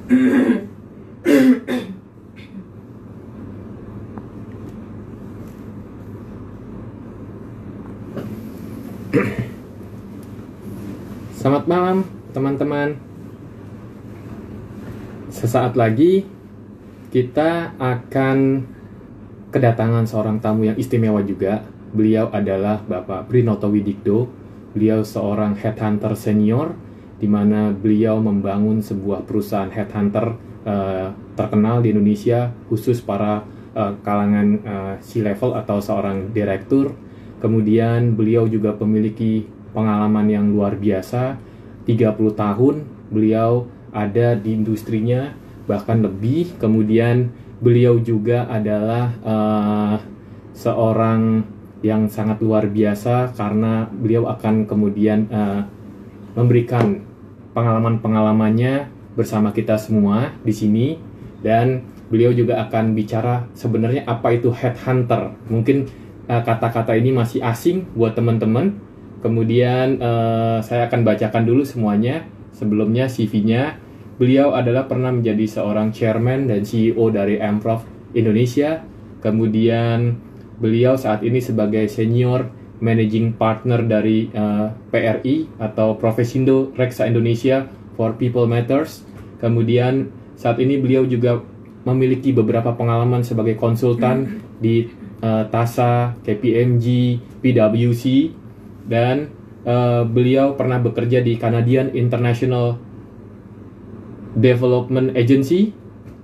Selamat malam teman-teman. Sesaat lagi kita akan kedatangan seorang tamu yang istimewa juga. Beliau adalah Bapak Prinoto Widikdo. Beliau seorang headhunter senior, di mana beliau membangun sebuah perusahaan headhunter terkenal di Indonesia, khusus para kalangan C-level atau seorang direktur. Kemudian beliau juga memiliki pengalaman yang luar biasa, 30 tahun beliau ada di industrinya, bahkan lebih. Kemudian beliau juga adalah seorang yang sangat luar biasa, karena beliau akan kemudian memberikan pengalaman-pengalamannya bersama kita semua di sini. Dan beliau juga akan bicara sebenarnya apa itu headhunter. Mungkin kata-kata ini masih asing buat teman-teman. Kemudian saya akan bacakan dulu semuanya. Sebelumnya CV-nya, beliau adalah pernah menjadi seorang chairman dan CEO dari Amprof Indonesia. Kemudian beliau saat ini sebagai senior managing partner dari PRI atau Profesindo Reksa Indonesia for People Matters. Kemudian saat ini beliau juga memiliki beberapa pengalaman sebagai konsultan di TASA, KPMG, PwC, dan beliau pernah bekerja di Canadian International Development Agency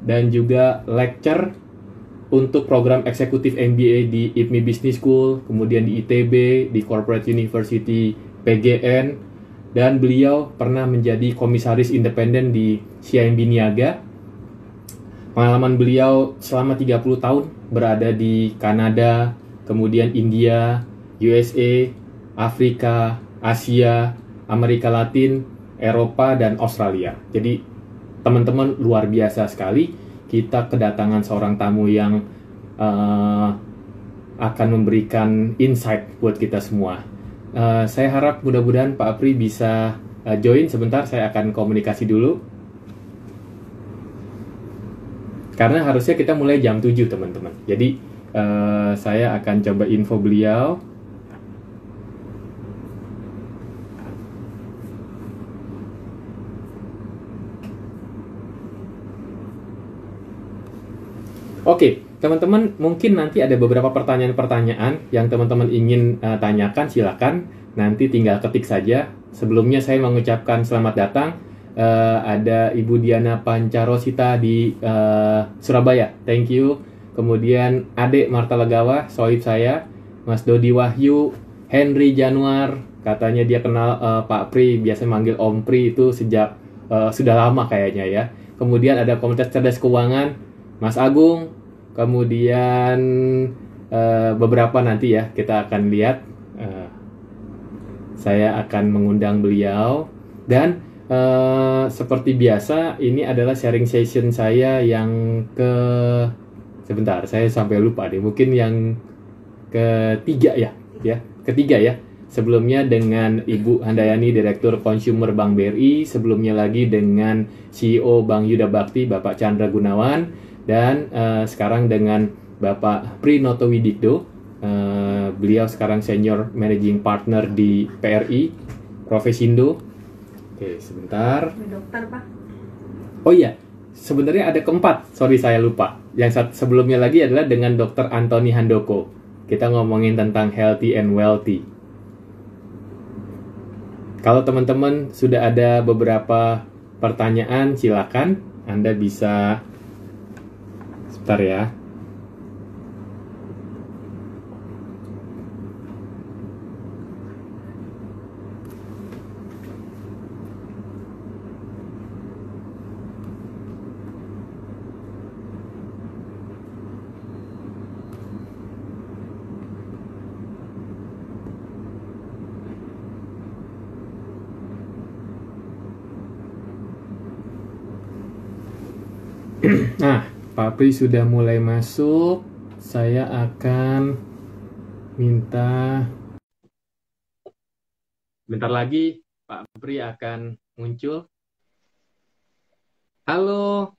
dan juga lecture untuk program eksekutif MBA di IPMI Business School, kemudian di ITB, di Corporate University PGN, dan beliau pernah menjadi komisaris independen di CIMB Niaga. Pengalaman beliau selama 30 tahun berada di Kanada, kemudian India, USA, Afrika, Asia, Amerika Latin, Eropa, dan Australia. Jadi teman-teman, luar biasa sekali. Kita kedatangan seorang tamu yang akan memberikan insight buat kita semua. Saya harap mudah-mudahan Pak Apri bisa join sebentar. Saya akan komunikasi dulu, karena harusnya kita mulai jam 7 teman-teman. Jadi saya akan coba info beliau. Oke, teman-teman, mungkin nanti ada beberapa pertanyaan-pertanyaan yang teman-teman ingin tanyakan, silakan nanti tinggal ketik saja. Sebelumnya saya mengucapkan selamat datang. Ada Ibu Diana Pancarosita di Surabaya, thank you. Kemudian Adek Marta Legawa, sohib saya. Mas Dodi Wahyu, Henry Januar, katanya dia kenal Pak Pri, biasa manggil Om Pri itu sejak sudah lama kayaknya ya. Kemudian ada Komunitas Cerdas Keuangan, Mas Agung. Kemudian beberapa nanti ya kita akan lihat. Saya akan mengundang beliau. Dan seperti biasa, ini adalah sharing session saya yang sebentar, saya sampai lupa deh, mungkin yang ketiga ya, ketiga ya. Sebelumnya dengan Ibu Handayani, Direktur Consumer Bank BRI. Sebelumnya lagi dengan CEO Bank Yuda Bakti, Bapak Chandra Gunawan. Dan sekarang dengan Bapak Prinoto Widikdo. Beliau sekarang Senior Managing Partner di PRI, Profesindo. Oke, sebentar. Dokter, Pak. Oh iya, sebenarnya ada keempat. Sorry, saya lupa. Yang sebelumnya lagi adalah dengan Dr. Anthony Handoko. Kita ngomongin tentang healthy and wealthy. Kalau teman-teman sudah ada beberapa pertanyaan, silakan. Anda bisa... Sebentar ya. Nah, Pak Pri sudah mulai masuk. Saya akan minta bentar lagi Pak Pri akan muncul. Halo,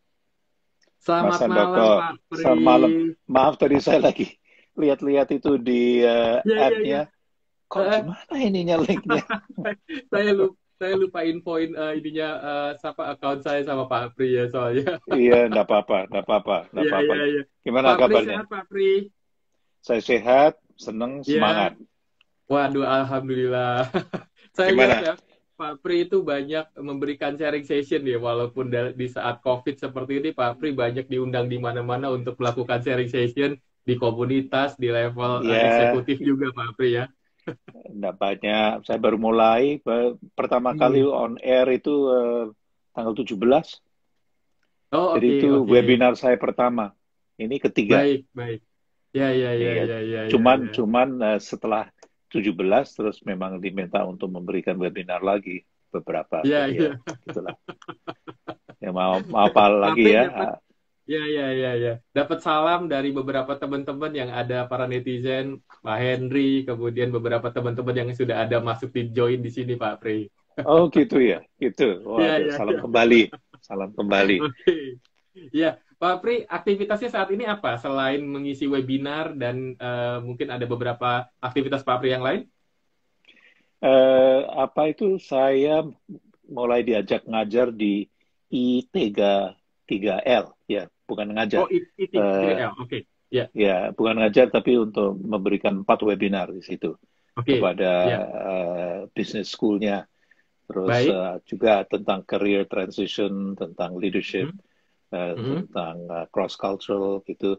Mas selamat malam Handoko, Pak Pri. selamat malam. Maaf tadi saya lagi lihat-lihat itu di Ya, ya, ya. app-nya. Kok Eh, gimana ininya linknya? saya lupa infoin ininya siapa akun saya sama Pak Pri ya soalnya. Iya, enggak apa-apa, enggak apa-apa, enggak Iya, apa-apa. iya, iya. Gimana Pak Pri kabarnya? sehat Pak Pri. Saya sehat, seneng, Ya, semangat. waduh, alhamdulillah. Saya lihat Gimana? ya, Pak Pri itu banyak memberikan sharing session ya, walaupun di saat COVID seperti ini, Pak Pri banyak diundang di mana-mana untuk melakukan sharing session di komunitas, di level Ya, eksekutif juga, Pak Pri ya. enggak banyak. Saya baru mulai. Pertama kali Hmm. on air itu tanggal 17. Oh, Jadi oke, itu oke. webinar saya pertama. Ini ketiga. Baik, baik. Ya, ya, ya, Iya, ya, ya, ya, cuman ya. cuman setelah 17 terus memang diminta untuk memberikan webinar lagi beberapa. Ya, Jadi ya ya. gitulah. Ya mau apa Pak lagi Pri ya? dapat, ya, ya, ya, ya. Dapat salam dari beberapa teman-teman yang ada para netizen, Pak Henry, kemudian beberapa teman-teman yang sudah ada masuk di join di sini, Pak Pri. Oh gitu ya, gitu. Ya, Waduh, ya, salam ya. kembali, salam kembali. Oke. Ya, Pak Pri, aktivitasnya saat ini apa? Selain mengisi webinar dan mungkin ada beberapa aktivitas Pak Pri yang lain? Apa itu saya mulai diajak ngajar di I33L ya, bukan Oh, ngajar. IT, Eh, 3L. Oke. Ya, Ya, bukan ngajar tapi untuk memberikan 4 webinar di situ oke. kepada Ya, business school-nya. Terus baik. juga tentang career transition, tentang leadership, Mhm, mhm. tentang cross cultural gitu.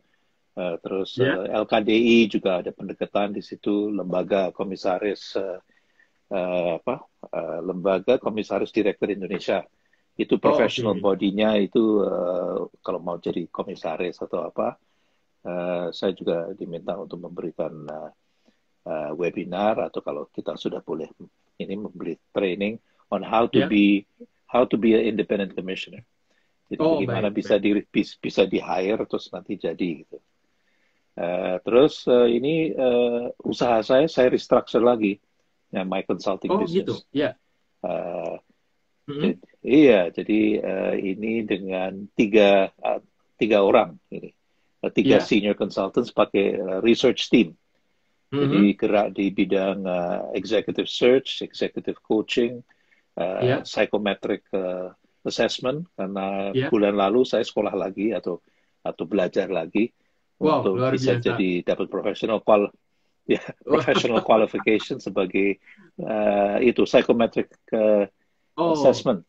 Terus Ya, LKDI juga ada pendekatan di situ, lembaga komisaris apa? Lembaga komisaris direktur Indonesia. Itu oh, professional oke. body-nya itu kalau mau jadi komisaris atau apa, saya juga diminta untuk memberikan webinar atau kalau kita sudah boleh ini memberi training on Ya, how to be an independent commissioner. Jadi oh, bagaimana baik, baik. bisa di hire terus nanti jadi gitu. Terus ini usaha saya restructure lagi ya my consulting Oh, gitu. business. Ya. Uh, Mhm. jadi ini dengan tiga orang ini. Tiga Ya. senior consultants pakai research team. Mhm. Jadi gerak di bidang executive search, executive coaching, Ya. psychometric assessment. Karena Ya. bulan lalu saya sekolah lagi atau belajar lagi Wow, untuk luar bisa biasa. jadi dapat ya, Wah. professional qualification sebagai itu psychometric Oh, assessment.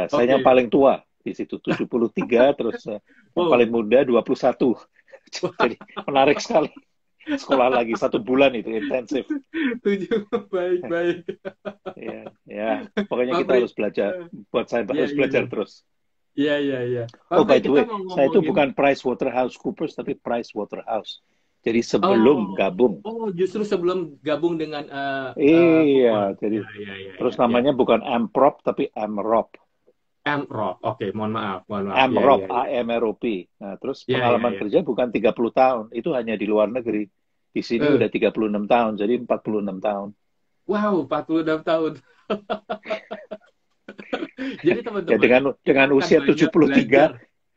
Saya yang oke. paling tua di situ 73, terus yang Wow. paling muda 21. Jadi menarik sekali. Sekolah lagi 1 bulan itu intensif. Tujuh. Baik, baik. Ya, ya. Pokoknya Pak kita Pri. harus belajar. Buat saya Ya, harus ya, belajar ya. terus. Ya, ya, ya. Pak Oh, Pri, by the kita way, mau saya itu ngomongin. bukan PricewaterhouseCoopers, tapi Pricewaterhouse. Jadi sebelum Oh, gabung. oh, justru sebelum gabung dengan Iya, Kumon. jadi Ya, ya, ya, terus ya, ya. namanya bukan AMPROP, tapi AMROP. Mrop. Oke, mohon maaf, mohon maaf. Ya, AMROP, ya, ya. AMROP. Nah, terus Ya, ya, pengalaman ya. kerja bukan 30 tahun. Itu hanya di luar negeri. Di sini Eh, udah 36 tahun, jadi 46 tahun. wow, 46 tahun. Jadi Ya teman-teman, kita dengan akan usia banyak 73, belajar,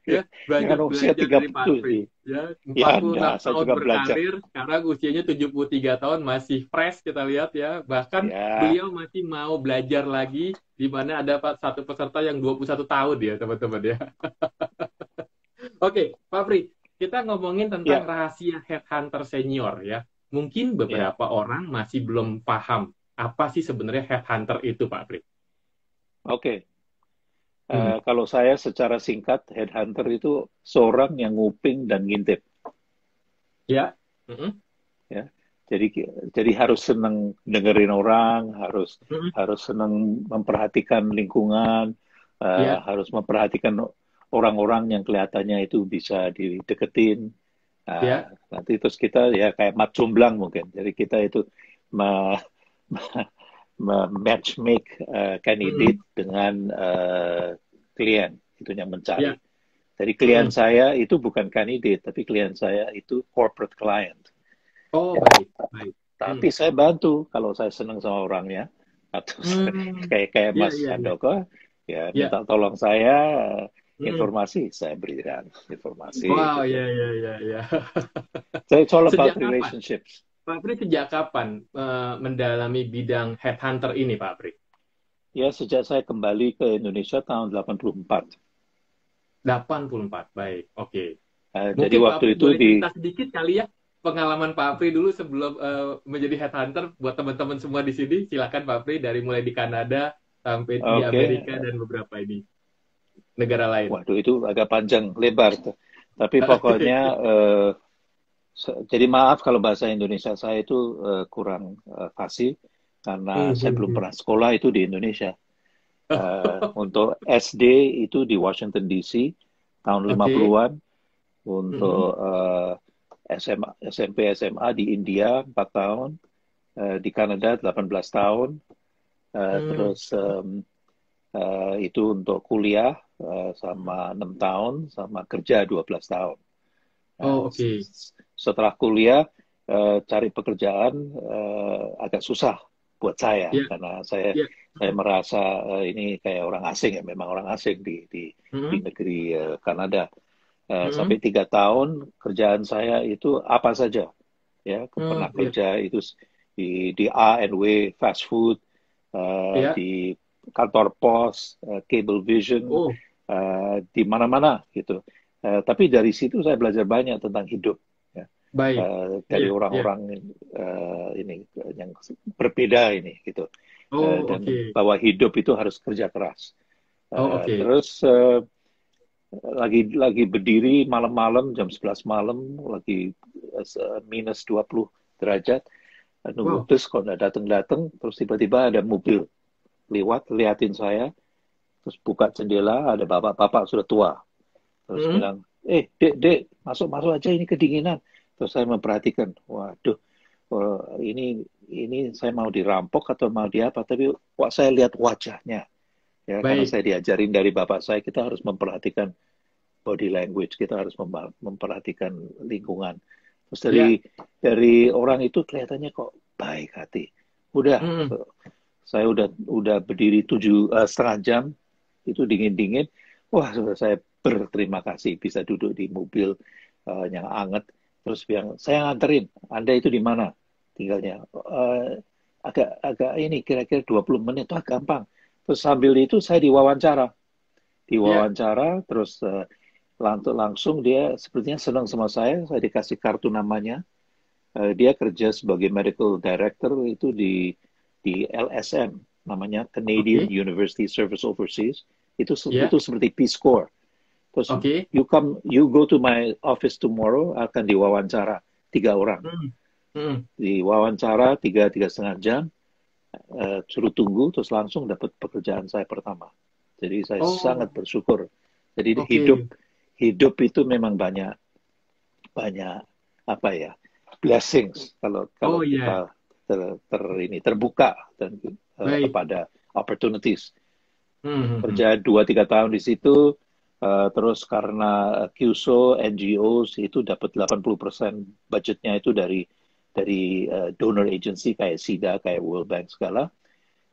ya, ya, banyak dengan usia belajar dari 30, Pak Pri. Ya, ya 46 enggak, saya tahun juga belajar. berkarir, sekarang usianya 73 tahun, masih fresh kita lihat ya. Bahkan Ya, beliau masih mau belajar lagi, di mana ada satu peserta yang 21 tahun ya, teman-teman ya. Oke, Pak Pri, kita ngomongin tentang ya, rahasia headhunter senior ya. Mungkin ya. beberapa orang masih belum paham apa sih sebenarnya headhunter itu, Pak Pri. Oke. Hmm. Kalau saya secara singkat, headhunter itu seorang yang nguping dan ngintip. Ya. Mm-mm. Ya. Jadi jadi harus senang dengerin orang, harus Mm-mm. harus senang memperhatikan lingkungan, Ya. harus memperhatikan orang-orang yang kelihatannya itu bisa dideketin. Ya. Nanti terus kita ya kayak mat jomblang mungkin. Jadi kita itu me, match make candidate Mm-mm. dengan klien itu yang mencari. Ya. Jadi klien Mm-mm. saya itu bukan kandidat, tapi klien saya itu corporate client. Oh, baik, baik. Tapi Hmm. saya bantu kalau saya senang sama orangnya atau Hmm. kayak kayak Ya, Mas ya, ya. Handoko ya Ya. minta tolong saya Mm. informasi, saya berikan informasi Wow, gitu. ya, ya, ya, ya. So it's all Sejak about kapan? relationships. Pak Pri sejak kapan mendalami bidang headhunter ini, Pak Pri? Ya, sejak saya kembali ke Indonesia tahun 84. 84, baik. Oke. Jadi Mungkin Pak waktu Pri itu boleh di cerita sedikit kali ya pengalaman Pak Pri dulu sebelum menjadi headhunter buat teman-teman semua di sini. Silakan Pak Pri dari mulai di Kanada sampai di oke, Amerika dan beberapa ini negara lain. waduh itu agak panjang lebar tuh. Tapi Oke. pokoknya jadi maaf kalau bahasa Indonesia saya itu kurang fasih karena saya belum pernah sekolah itu di Indonesia. Untuk SD itu di Washington DC tahun Oke. 50-an, untuk SMA, SMP, SMA di India 4 tahun, di Kanada 18 tahun, Hmm. terus itu untuk kuliah sama 6 tahun, sama kerja 12 tahun. Nah, Oh, oke. setelah kuliah cari pekerjaan agak susah buat saya Ya, karena saya ya. merasa ini kayak orang asing ya, memang orang asing di Hmm. negeri Kanada. Sampai Hmm. 3 tahun kerjaan saya itu apa saja ya, Hmm. pernah Ya, kerja itu di A&W fast food, ya. di kantor pos, cable vision, Oh, di mana-mana gitu. Tapi dari situ saya belajar banyak tentang hidup ya. baik. Dari Ya, ya. orang-orang ini yang berbeda ini gitu. Oh, Dan oke. bahwa hidup itu harus kerja keras. Oh, oke. Terus lagi berdiri malam-malam jam 11 malam lagi minus 20 derajat, nunggu Wow. bus kok nggak datang-datang, terus tiba-tiba ada mobil lewat liatin saya, terus buka jendela ada bapak-bapak sudah tua, terus Hmm. bilang, dek dek masuk aja ini kedinginan. Terus saya memperhatikan, waduh, ini saya mau dirampok atau mau diapa, tapi kok saya lihat wajahnya ya, karena Baik. saya diajarin dari bapak saya kita harus memperhatikan body language, kita harus memperhatikan lingkungan. Terus Ya. dari orang itu kelihatannya kok baik hati. Udah, Hmm. saya udah berdiri 7,5 jam, itu dingin-dingin. Wah, sudah saya berterima kasih bisa duduk di mobil yang anget. Terus bilang, saya nganterin. Anda itu di mana tinggalnya? Agak ini kira-kira 20 menit. Wah, gampang. Terus sambil itu saya Ya. diwawancara, terus langsung dia sepertinya senang sama saya dikasih kartu namanya. Dia kerja sebagai medical director itu di LSM, namanya Canadian Oke. University Service Overseas. Itu Ya. seperti Peace Corps. Terus Oke. you go to my office tomorrow, akan diwawancara 3 orang. Hmm. Hmm. Diwawancara 3,5 jam, suruh tunggu, terus langsung dapat pekerjaan saya pertama. Jadi saya sangat Oh, bersyukur. Jadi hidup oke. hidup itu memang banyak banyak apa ya, blessings kalau kalau Oh, ya. kita terbuka dan Baik. kepada opportunities. Hmm. Hmm. Hmm. Kerja 2-3 tahun di situ, terus karena QSO NGOs itu dapat 80% budgetnya itu dari donor agency kayak SIDA, kayak World Bank segala.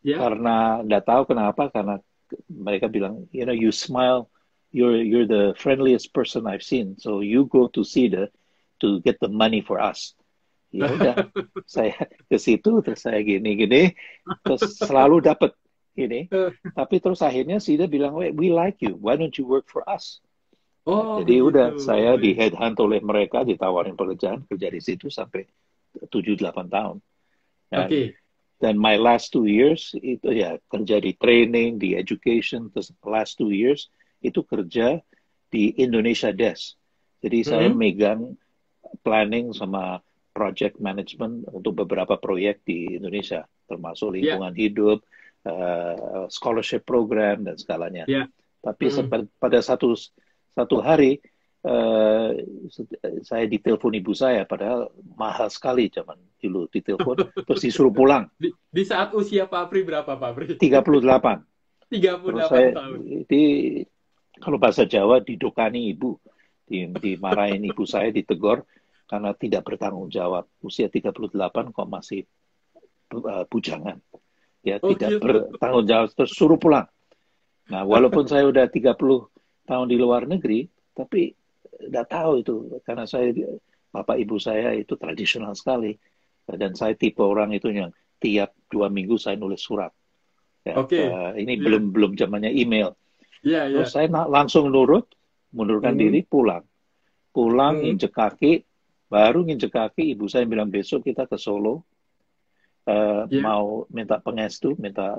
Ya. Karena nggak tahu kenapa, karena mereka bilang, you smile, you're the friendliest person I've seen, so you go to SIDA to get the money for us. Ya udah, saya ke situ, terus saya gini-gini, terus selalu dapat ini. Tapi terus akhirnya SIDA bilang, we like you, why don't you work for us? Nah, Oh, jadi begitu. udah, saya di Baik. headhunt oleh mereka, ditawarin pekerjaan, kerja di situ sampai 7-8 tahun. Dan Oke. my last 2 years itu ya kerja di training, di education, terus last 2 years itu kerja di Indonesia Desk. Jadi saya Hmm. megang planning sama project management untuk beberapa proyek di Indonesia, termasuk Ya. lingkungan hidup, scholarship program dan segalanya. Ya. Tapi Hmm. pada satu hari uh, saya ditelepon ibu saya, padahal mahal sekali zaman dulu ditelepon, terus disuruh pulang. Di saat usia Pak Pri berapa, Pak Pri? 38. Tiga puluh Terus delapan saya tahun. di kalau bahasa Jawa didokani ibu, dimarahin ibu saya, ditegur karena tidak bertanggung jawab. Usia 38 kok masih bujangan. Ya Oh, tidak gitu. bertanggung jawab, terus suruh pulang. Nah, walaupun saya udah tahun di luar negeri, tapi nggak tahu itu karena bapak ibu saya itu tradisional sekali dan saya tipe orang itu yang tiap 2 minggu saya nulis surat. Ya, Oke. ini Iya. belum zamannya email. Iya, iya. Terus saya langsung nurut, mundurkan Hmm. diri, pulang Hmm. nginjek kaki, baru nginjek kaki ibu saya bilang besok kita ke Solo Iya. mau minta pengestu, minta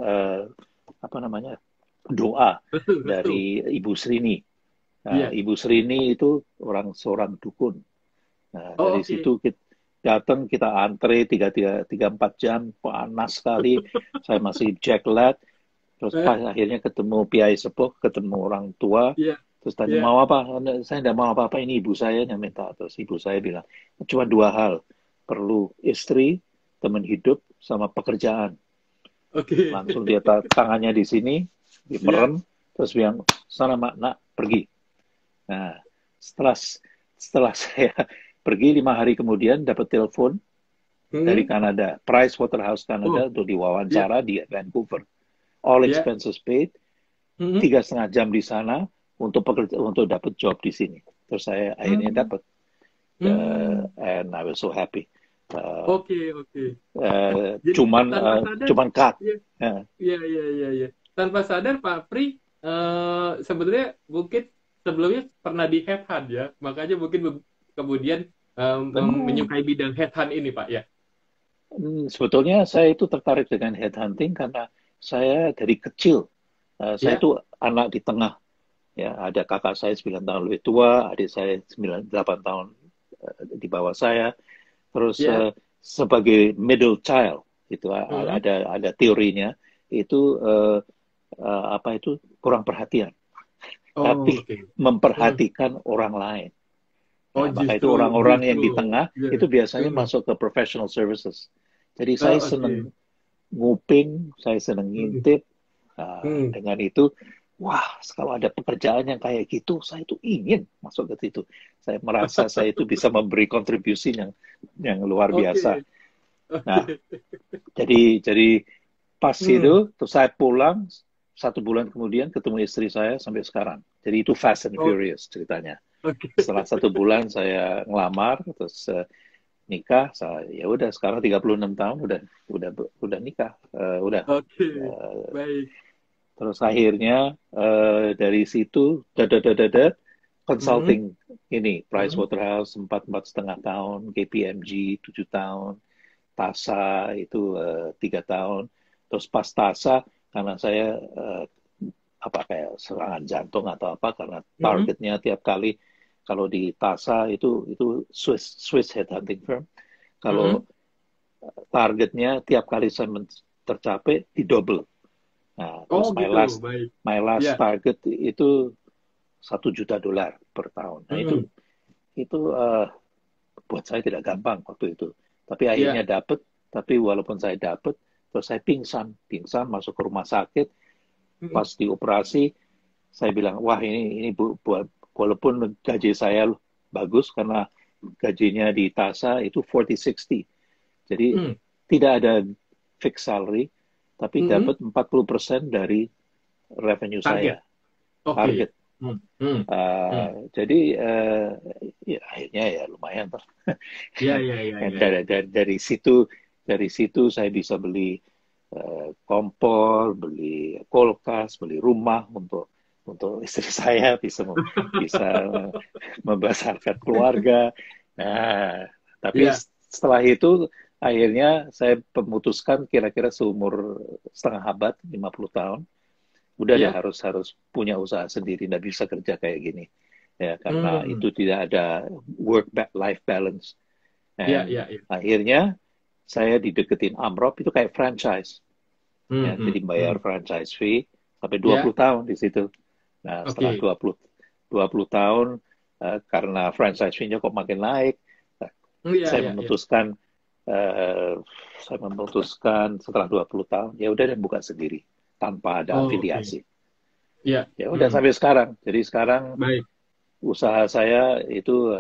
apa namanya doa Betul, betul. dari Ibu Srini. Nah, Iya. Ibu Srini itu seorang dukun. Nah, Oh, dari oke. situ kita datang, kita antre 3-4 jam, panas sekali. Saya masih jet lag. Terus pas Eh, akhirnya ketemu Piai Sepuh, ketemu orang tua. iya. Terus tanya, Iya. mau apa? Saya tidak mau apa-apa, ini ibu saya yang minta. Terus ibu saya bilang, cuma 2 hal. Perlu istri, teman hidup, sama pekerjaan. Oke. Langsung dia tangannya di sini, Iya. dimerem, terus bilang, sana mak, nak, pergi. Nah, setelah setelah saya pergi 5 hari kemudian dapat telepon dari Hmm. Kanada, Price Waterhouse Oh, Kanada untuk iya. diwawancara di Vancouver. All Iya. expenses paid, Hmm. 3,5 jam di sana untuk dapat job di sini. Terus saya akhirnya Hmm. dapat, Hmm. and I was so happy. Uh, Oke, oke. Jadi cuman tanpa sadar, cuman cut. iya, Uh, iya, iya, iya, iya. Tanpa sadar Pak Pri sebenarnya mungkin sebelumnya pernah di headhunt ya, makanya mungkin kemudian benar. menyukai bidang headhunt ini Pak ya. Sebetulnya saya itu tertarik dengan headhunting karena saya dari kecil, saya Ya, itu anak di tengah. Ya, ada kakak saya 9 tahun lebih tua, adik saya 8 tahun di bawah saya. Terus ya. sebagai middle child, itu Hmm. ada teorinya, itu apa itu kurang perhatian, Oh, tapi oke. Hmm. memperhatikan orang lain. Oh, Nah, maka itu justru, orang-orang yang justru. di tengah Ya. itu biasanya Hmm. masuk ke professional services. Jadi saya Oh, oke. senang nguping, saya senang Hmm. ngintip. Hmm. Dengan itu, wah, kalau ada pekerjaan yang kayak gitu, saya itu ingin masuk ke situ. Saya merasa saya itu bisa memberi kontribusi yang luar biasa. Oke, Nah, oke. jadi pas itu, Hmm. terus saya pulang 1 bulan kemudian ketemu istri saya sampai sekarang. Jadi itu Fast and Oh, Furious ceritanya. oke. Setelah 1 bulan saya ngelamar, terus nikah, ya udah sekarang 36 tahun udah nikah, udah. Oke, Uh, baik. Terus akhirnya dari situ dadat Hmm. consulting ini Hmm. Pricewaterhouse 4,5 tahun, KPMG 7 tahun, TASA itu 3 tahun. Terus pas TASA karena saya apa kayak serangan jantung atau apa karena Hmm. targetnya tiap kali kalau di TASA itu Swiss headhunting firm. Hmm. Kalau targetnya tiap kali saya tercapai di double. Nah, Oh terus my gitu, last baik. my last Ya. target itu $1 juta per tahun. Nah Hmm. itu buat saya tidak gampang waktu itu. Tapi Ya. akhirnya dapat. Tapi walaupun saya dapat, terus saya pingsan masuk ke rumah sakit. Hmm. Pas dioperasi, saya bilang, wah ini buat walaupun gaji saya bagus karena gajinya di TASA itu 40-60. Jadi Hmm. tidak ada fixed salary, tapi Hmm. dapat 40% dari revenue Target. saya, Oke. target. Hmm. Hmm. Hmm. Jadi ya, akhirnya ya lumayan. Ya, ya, ya, Dan ya, ya. dari situ saya bisa beli kompor, beli kulkas, beli rumah untuk istri saya bisa membesarkan keluarga. Nah, tapi Ya. setelah itu akhirnya saya memutuskan kira-kira seumur setengah abad 50 tahun udah deh Ya. harus harus punya usaha sendiri, nggak bisa kerja kayak gini ya karena Hmm. itu tidak ada work life balance. Ya, Dan ya, ya. akhirnya saya dideketin Amrop itu kayak franchise Hmm. ya, Hmm. jadi bayar Hmm. franchise fee sampai Ya. 20 tahun di situ. Nah setelah Oke. 20 tahun karena franchise fee-nya kok makin naik, Ya, saya ya, ya. memutuskan eh, saya memutuskan setelah 20 tahun ya udah deh buka sendiri tanpa ada Oh, oke. afiliasi. Ya. Ya udah Hmm. sampai sekarang. Jadi sekarang Baik. usaha saya itu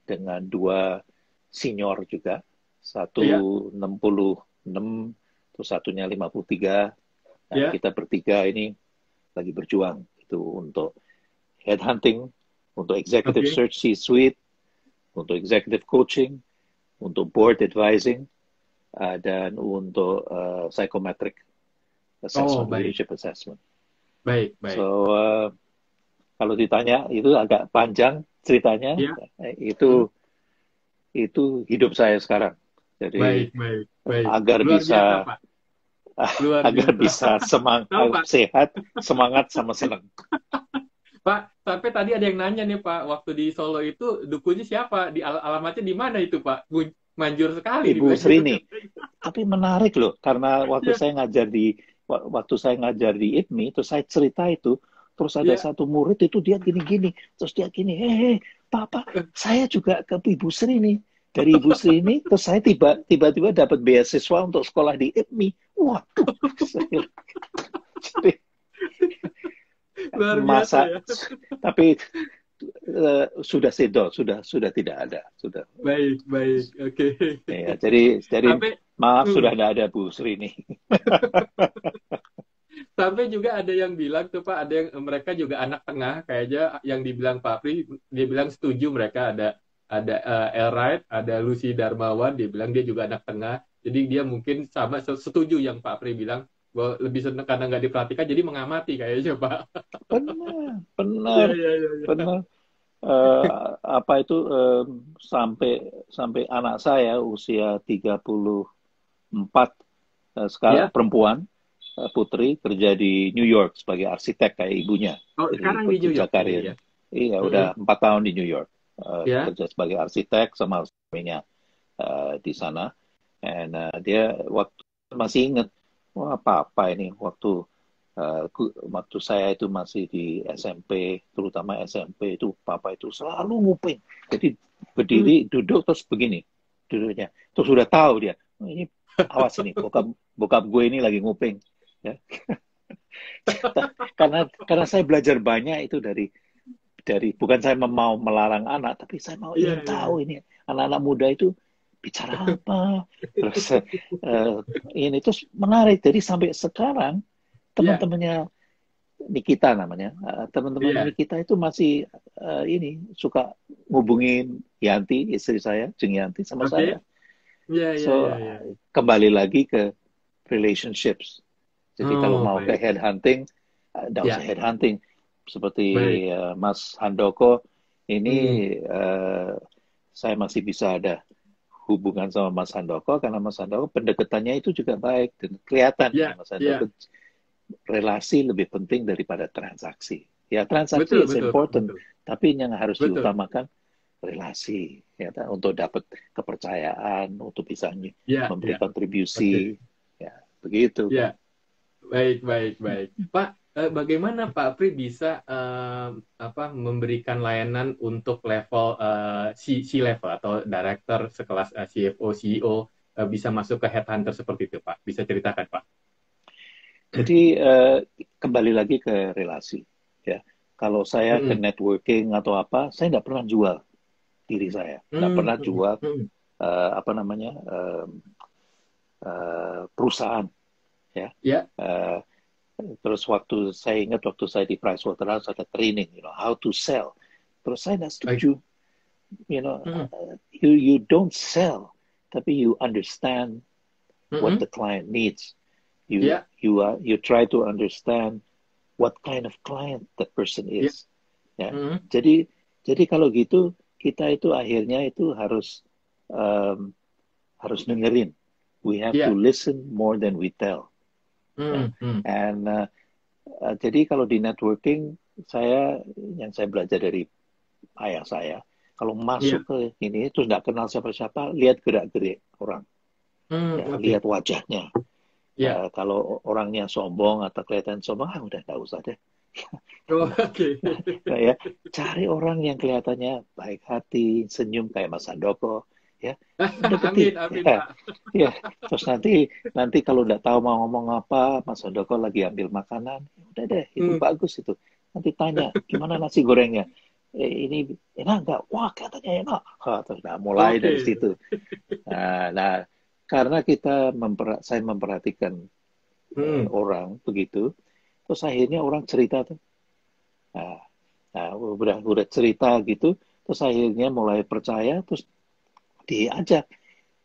dengan 2 senior juga, satu Ya. 66, terus satunya 53. Nah, Ya. kita bertiga ini lagi berjuang itu untuk headhunting, untuk executive Oke. search C-suite, untuk executive coaching, untuk board advising, dan untuk psychometric Oh, assessment, baik, leadership assessment. baik, baik. So, kalau ditanya, itu agak panjang ceritanya, Ya. Hmm. itu hidup saya sekarang. Jadi, Baik, baik, baik. agar Luar biasa, bisa Pak. Luar agar biasa. bisa Tahu, Pak. sehat, semangat sama senang. Pak, sampai tadi ada yang nanya nih, Pak. Waktu di Solo itu dukunya siapa? Di alamatnya di mana itu, Pak? Manjur sekali Ibu dibilang gitu. Srini, tapi menarik loh, karena Ya, waktu saya ngajar di IPMI, terus saya cerita itu, terus ada ya. satu murid itu dia gini-gini, terus dia gini, Papa, saya juga ke Ibu Sri nih. Dari Ibu Sri ini, terus saya tiba-tiba dapat beasiswa untuk sekolah di IPMI. Waduh, jadi Luar biasa masa, ya. tapi sudah tidak ada, sudah. Baik, baik. Oke. Ya, jadi Sampai maaf sudah hmm, tidak ada Bu Sri ini. sampai juga ada yang bilang tuh Pak, ada yang mereka juga anak tengah kayaknya yang dibilang Pak Pri, dia bilang setuju mereka ada Elright, ada Lucy Darmawan, dia bilang dia juga anak tengah. Jadi dia mungkin sama setuju yang Pak Pri bilang bahwa lebih senang karena nggak diperhatikan jadi mengamati kayaknya Pak. Benar, Iya, benar, iya, iya, iya. benar. Apa itu sampai sampai anak saya usia 34 sekarang Ya. perempuan, putri, kerja di New York sebagai arsitek kayak ibunya. Oh, Jadi sekarang di New berjejak York ini ya. karir. Iya, Mm-mm. udah 4 tahun di New York. Ya. Kerja sebagai arsitek sama suaminya di sana. Dan dia waktu masih ingat, wah papa ini waktu saya itu masih di SMP, terutama SMP itu papa itu selalu nguping. Jadi Hmm. berdiri, duduk terus begini duduknya. Terus sudah tahu dia, oh, ini awas ini bokap bokap gue ini lagi nguping. Ya. Karena saya belajar banyak itu dari bukan saya mau melarang anak, tapi saya mau Iya, ingin iya. tahu ini anak-anak muda itu bicara apa. Terus uh, ini terus menarik. Jadi sampai sekarang Iya, teman-temannya Nikita namanya, teman-teman iya. Nikita itu masih ini suka ngubungin Yanti, istri saya, Jeng Yanti sama Oke. saya. Iya, iya, iya, So iya. kembali lagi ke relationships. Jadi kalau Oh, mau ke baik. headhunting, tidak usah Ya, headhunting. Seperti baik. Mas Handoko, Hmm. ini saya masih bisa ada hubungan sama Mas Handoko karena Mas Handoko pendekatannya itu juga baik dan kelihatan ini Ya, Mas Handoko ya. relasi lebih penting daripada transaksi. Ya transaksi Betul, is betul, Pak. important, Betul. tapi yang harus Betul. diutamakan relasi, ya untuk dapat kepercayaan, untuk bisa Ya, memberi ya. Oke. kontribusi, ya begitu kan. Ya, baik, baik, baik. Pak, bagaimana Pak Pri bisa apa memberikan layanan untuk level C level atau director sekelas CFO, CEO bisa masuk ke headhunter seperti itu, Pak? Bisa ceritakan, Pak? Jadi kembali lagi ke relasi, ya. Kalau saya ke Mm-mm. networking atau apa, saya nggak pernah jual diri saya, nggak pernah Mm-mm. jual Mm-mm. apa namanya perusahaan, ya. Ya, Uh, Terus waktu saya di Pricewaterhouse ada training, how to sell. Terus saya nggak baik. setuju, you know, Mm-mm. you don't sell, tapi you understand what Mm-mm. the client needs. Ya, You try to understand what kind of client that person ya. is. Ya, Mm-mm. jadi kalau gitu kita itu akhirnya itu um, harus dengerin. We have to Ya. listen more than we tell. Ya, Mm-mm. and jadi kalau di networking yang saya belajar dari ayah saya, kalau Ya. masuk ke ini terus nggak kenal siapa-siapa, lihat gerak-gerik orang, ya Oke. lihat wajahnya. Ya. Kalau orangnya sombong atau kelihatan sombong, udah nggak usah deh. Oh, oke. Nah, ya, cari orang yang kelihatannya baik hati, senyum kayak Mas Handoko, ya, deketi, Amin, amin, ya, Pak. ya. Terus nanti nanti kalau udah tahu mau ngomong apa, Mas Handoko lagi ambil makanan, udah deh, itu Hmm. bagus itu. Nanti tanya, gimana nasi gorengnya? Ini enak nggak? Wah, katanya enak. Terus nah, mulai dari Oke. situ. Nah, karena saya memperhatikan Hmm. orang begitu, terus akhirnya orang cerita tuh. Nah, Nah, udah cerita gitu, terus akhirnya mulai percaya, terus diajak.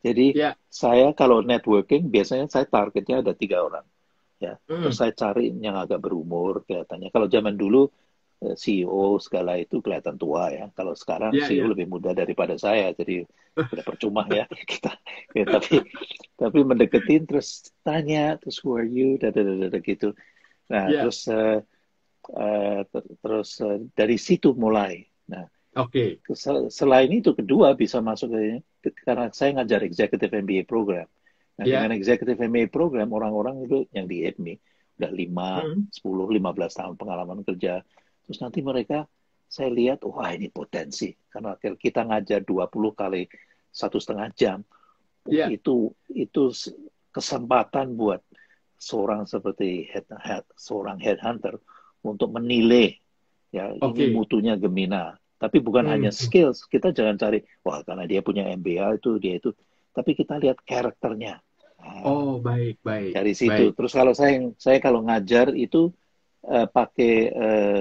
Jadi Ya. saya kalau networking biasanya saya targetnya ada 3 orang, ya. Terus Hmm. saya cari yang agak berumur kelihatannya. Kalau zaman dulu CEO segala itu kelihatan tua ya. Kalau sekarang Ya, CEO ya. lebih muda daripada saya, jadi udah percuma ya kita. Ya, tapi mendeketin terus tanya, terus who are you, gitu. Nah Ya. terus dari situ mulai. Nah Oke. selain itu kedua bisa masuk karena saya ngajar executive MBA program. Nah dengan Ya. executive MBA program orang-orang itu yang di APMI udah 5, Hmm. 10, 15 tahun pengalaman kerja. Terus nanti mereka saya lihat wah ini potensi karena kita ngajar 20 kali 1,5 jam. Ya. Itu kesempatan buat seorang seperti seorang headhunter untuk menilai ya ini Oke. mutunya Gemina. Tapi bukan hanya Hmm. skills, kita jangan cari wah karena dia punya MBA itu dia itu, tapi kita lihat karakternya. Nah, Oh, baik, baik, dari situ. baik. Terus kalau saya kalau ngajar itu pakai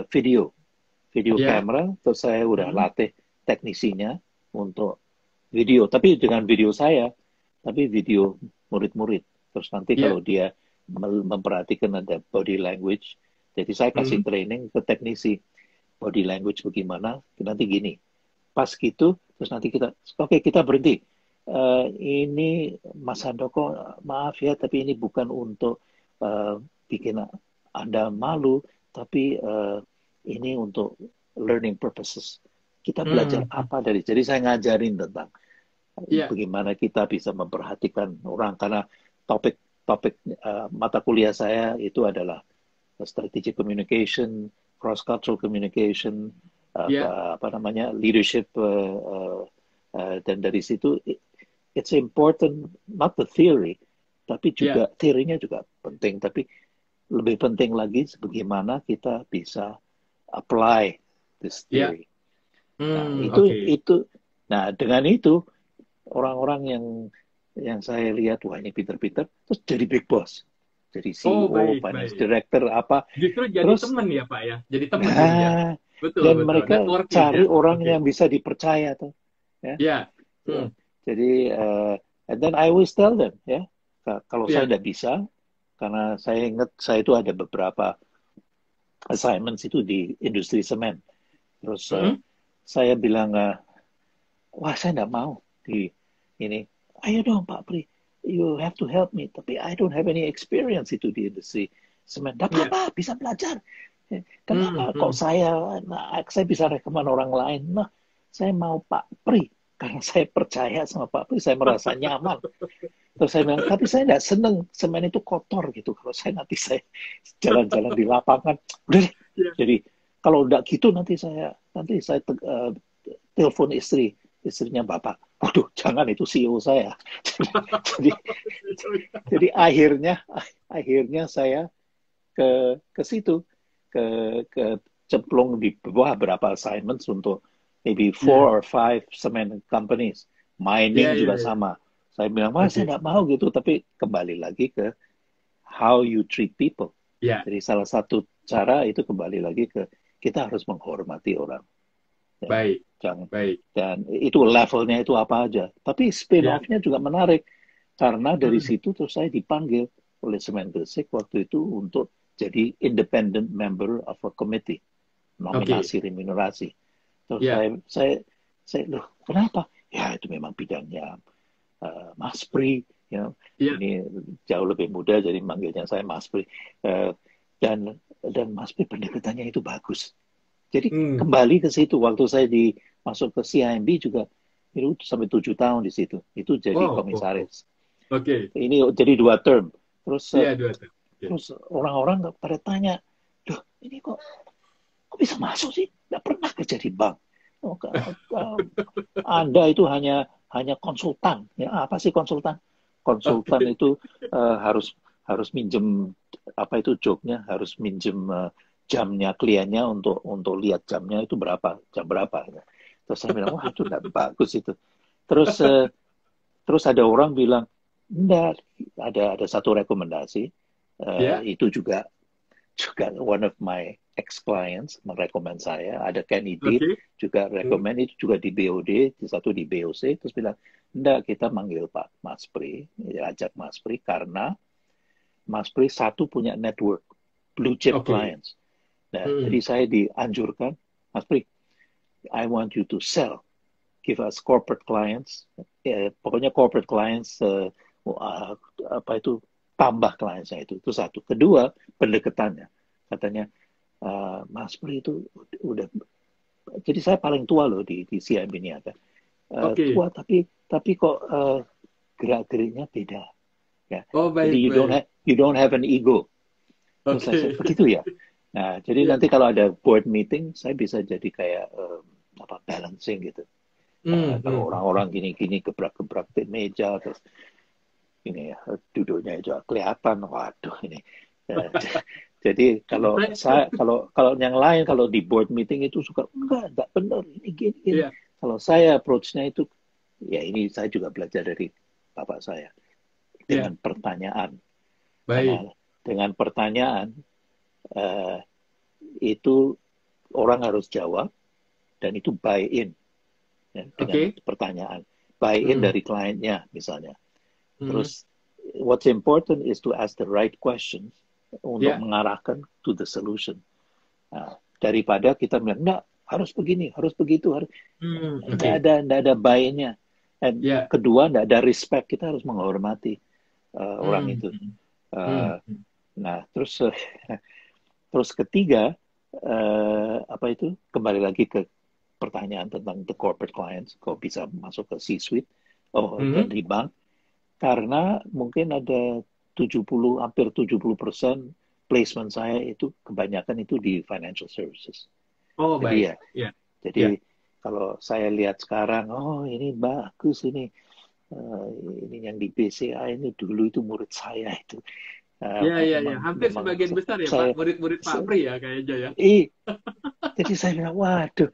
video Ya. kamera, terus saya udah Hmm. latih teknisinya untuk video, tapi dengan video saya, tapi video murid-murid. Terus nanti Ya. kalau dia memperhatikan ada body language, jadi saya kasih Hmm. training ke teknisi body language bagaimana, nanti gini. Pas gitu, terus nanti kita berhenti. Ini Mas Handoko, maaf ya, tapi ini bukan untuk bikin Anda malu, tapi ini untuk learning purposes. Kita belajar Hmm. apa dari, jadi saya ngajarin tentang Ya. bagaimana kita bisa memperhatikan orang karena topik mata kuliah saya itu adalah strategic communication, cross cultural communication, Ya. apa namanya leadership, dan dari situ it's important not the theory tapi Ya. juga teorinya juga penting, tapi lebih penting lagi bagaimana kita bisa apply this Ya. theory. Nah, Hmm. itu Oke. itu nah dengan itu orang-orang yang saya lihat wah ini pinter-pinter terus jadi big boss. Jadi Oh, CEO, baik, finance baik. director apa. Justru jadi Terus teman ya, Pak ya. Jadi teman jadinya. nah Betul, dan betul. mereka Networking ya. cari orang Oke. yang bisa dipercaya tuh, ya. Ya. Ya. Hmm. Jadi and then I always tell them ya, kalau saya Ya. tidak bisa karena saya ingat saya itu ada beberapa assignments itu di industri semen. Terus Hmm. saya bilang wah saya tidak mau di ini. Ayo dong Pak Pri, you have to help me. Tapi I don't have any experience itu di industri semen. Tidak Ya. apa-apa, bisa belajar. Hmm. Kenapa kok Hmm. saya bisa rekomen orang lain? Nah, saya mau Pak Pri. Karena saya percaya sama Pak Pri, saya merasa nyaman. Terus saya bilang, tapi saya tidak senang semen itu kotor gitu. Kalau saya jalan-jalan di lapangan, udah deh. Ya. Jadi kalau udah gitu nanti saya telepon istrinya Bapak. Waduh, jangan itu CEO saya. jadi jadi akhirnya saya ke situ ke cemplung di bawah berapa assignments untuk maybe Ya. 4 or 5 cement companies. Ya. Mining Ya. juga Ya. sama. Saya bilang, wah saya Oke. tidak mau gitu. Tapi kembali lagi ke how you treat people. Ya. Jadi salah satu cara itu kembali lagi ke kita harus menghormati orang. Ya. Baik. Jangan, Baik. dan itu levelnya itu apa aja. Tapi Ya. spin-off-nya juga menarik. Karena dari Hmm. situ terus saya dipanggil oleh Semen Gresik waktu itu untuk jadi independent member of a committee, Oke. nominasi remunerasi. Terus Ya. saya loh kenapa? Ya itu memang bidangnya Mas Pri, you know, Ya. ini jauh lebih muda jadi manggilnya saya Mas Pri. Uh, dan Mas Pri pendekatannya itu bagus. Jadi Hmm. kembali ke situ waktu saya masuk ke CIMB juga itu sampai 7 tahun di situ. Itu jadi Wow. Oh, oh. komisaris. Oke. Ini jadi 2 term. Terus Iya, dua tuh. Oke. terus orang-orang pada tanya, loh ini kok bisa masuk sih? Nggak pernah kerja di bank. Oh, Anda itu hanya konsultan. Ya, apa sih konsultan? Konsultan Oke. itu harus harus minjem apa itu jobnya harus minjem jamnya kliennya untuk lihat jamnya itu jam berapa. Terus saya bilang wah itu nggak bagus itu. Terus terus ada orang bilang enggak, ada satu rekomendasi Ya. itu juga one of my ex-clients merekomend saya, ada candidate Oke. juga rekomend, itu juga di BOD, satu di BOC, terus bilang, enggak, kita manggil Pak Mas Pri, ajak Mas Pri, karena Mas Pri satu punya network, blue chip Oke. clients. Nah, jadi saya dianjurkan, Mas Pri, I want you to sell, give us corporate clients, pokoknya corporate clients, apa itu, tambah clientsnya itu satu. Kedua, pendekatannya, katanya, Mas Pri itu udah, jadi saya paling tua loh di CIMB ini ada. Oke. Tua tapi kok gerak-geriknya beda. Ya. Oh, Jadi baik, baik. you don't have an ego. Terus saya Oke. begitu ya. Nah, jadi Ya. nanti kalau ada board meeting, saya bisa jadi kayak balancing gitu. Kalau orang-orang gini-gini gebrak-gebrak di meja, terus ini ya duduknya juga kelihatan, waduh ini. Jadi kalau kalau yang lain kalau di board meeting itu suka enggak benar ini gini. Iya. Kalau saya approach-nya itu ya ini saya juga belajar dari bapak saya Iya. dengan pertanyaan. Karena Baik. dengan pertanyaan itu orang harus jawab dan itu buy in ya, dengan Oke. pertanyaan. Buy in Hmm. dari kliennya misalnya. Hmm. Terus what's important is to ask the right questions untuk Ya. mengarahkan to the solution. Nah, daripada kita bilang enggak harus begini, harus begitu, harus Oke. enggak ada buy-in-nya. Dan Ya. kedua enggak ada respect, kita harus menghormati orang Hmm. itu. Hmm. Uh, nah, terus ketiga apa itu kembali lagi ke pertanyaan tentang the corporate clients, kok bisa masuk ke C-suite dan Hmm. di bank karena mungkin ada hampir 70% placement saya itu kebanyakan itu di financial services. Oh, Jadi baik. ya, Ya. Ya. jadi kalau saya lihat sekarang, oh ini bagus ini, ini yang di BCA ini dulu itu murid saya itu. Ya, ya, ya. Memang Hampir memang sebagian besar ya, Pak. saya, Murid-murid Pak Pri ya, kayaknya ya. jadi saya bilang, waduh,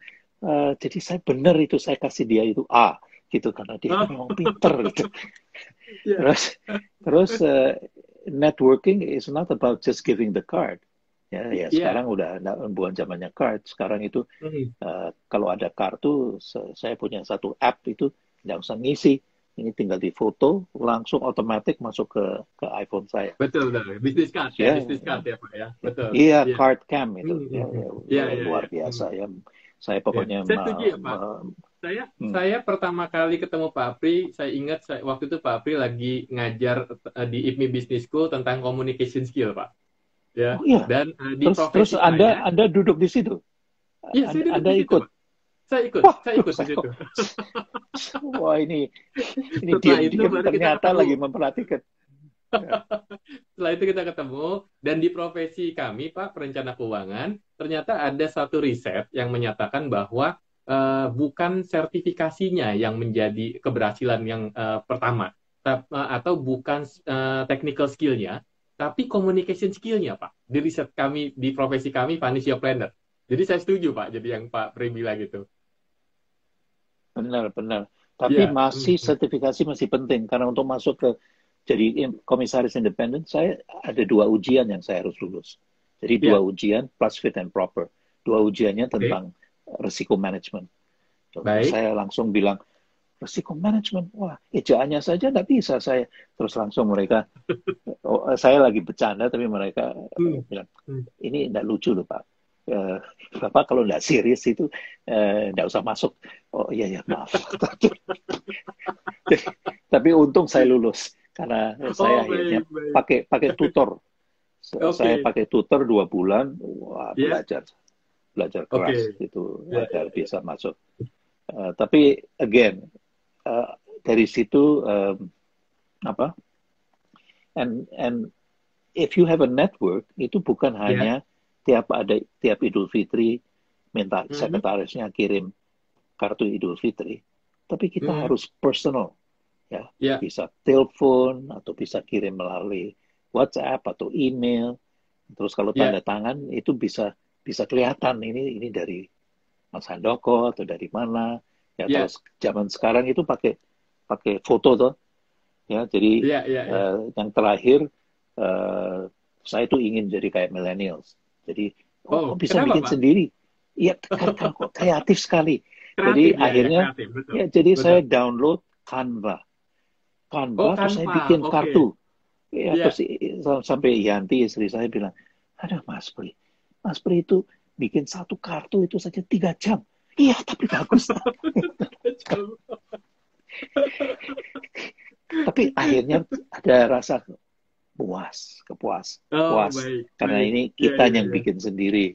jadi saya benar itu saya kasih dia itu A gitu karena dia itu Oh, memang pinter gitu. ya. Terus networking is not about just giving the card. Ya Ya. sekarang udah bukan zamannya card. Sekarang itu Hmm. kalau ada kartu, saya punya satu app itu nggak usah ngisi. Ini tinggal di foto, langsung otomatis masuk ke iPhone saya. Betul, betul. Bisnis card ya, Ya, bisnis card ya, Pak ya. Betul. iya Iya. card cam itu, Iya, iya, luar iya. biasa ya. Saya Ya. pokoknya Saya setuju ya, Pak. Saya hmm, saya pertama kali ketemu Pak Pri, saya ingat waktu itu Pak Pri lagi ngajar di IPMI Business School tentang communication skill, Pak. Ya. oh iya. Dan di Terus profesi saya, Anda duduk di situ, iya saya duduk Anda di situ, ikut. Pak. Saya Waduh, ikut di situ. wah ini Setelah itu diam-diam baru kita ternyata ketemu. lagi memperhatikan. Setelah itu kita ketemu, dan di profesi kami, Pak, perencana keuangan, ternyata ada satu riset yang menyatakan bahwa bukan sertifikasinya yang menjadi keberhasilan yang pertama, atau bukan technical skill-nya, tapi communication skill-nya, Pak. Di riset kami, di profesi kami, financial planner. Jadi saya setuju, Pak, jadi yang Pak Pri bilang gitu. Benar. Tapi Iya. masih sertifikasi masih penting karena untuk masuk ke jadi komisaris independen saya ada 2 ujian yang saya harus lulus. Jadi 2 Iya. ujian plus fit and proper. 2 ujiannya Oke. tentang risiko manajemen. Terus Baik. saya langsung bilang risiko manajemen, wah ejaannya saja nggak bisa saya. Terus langsung mereka, saya lagi bercanda tapi mereka Hmm. bilang Hmm. ini nggak lucu loh Pak. Bapak kalau nggak serius itu nggak usah masuk. Oh iya maaf. Tapi untung saya lulus karena saya Oh, akhirnya baik, baik. pakai tutor. Saya Oke. pakai tutor 2 bulan, wah Ya. belajar keras Oke. itu Ya, ya, agar ya. bisa masuk. Tapi again dari situ apa? And if you have a network itu bukan Ya. hanya tiap Idul Fitri minta sekretarisnya kirim kartu Idul Fitri, tapi kita harus personal, ya Ya. bisa telepon atau bisa kirim melalui WhatsApp atau email. Terus kalau Ya. tanda tangan itu bisa kelihatan ini dari Mas Handoko atau dari mana. Ya kalau Ya. zaman sekarang itu pakai foto tuh, ya jadi Ya. Ya. Ya. yang terakhir saya tuh ingin jadi kayak millennials. Jadi oh Oh, kok bisa kenapa bikin Pak? sendiri? Iya, kan kok kreatif sekali. Kreatif Jadi ya, ya akhirnya, kreatif, betul, ya jadi betul. saya download Canva. Oh, Canva, terus saya Canva, bikin oke. kartu. Ya, terus Ya, sampai Yanti, istri saya bilang, ada Mas Pri itu bikin satu kartu itu saja 3 jam. Iya, tapi bagus. Tapi akhirnya ada rasa Oh, puas. baik, Karena baik. ini Ya, kita ya, yang ya. bikin sendiri.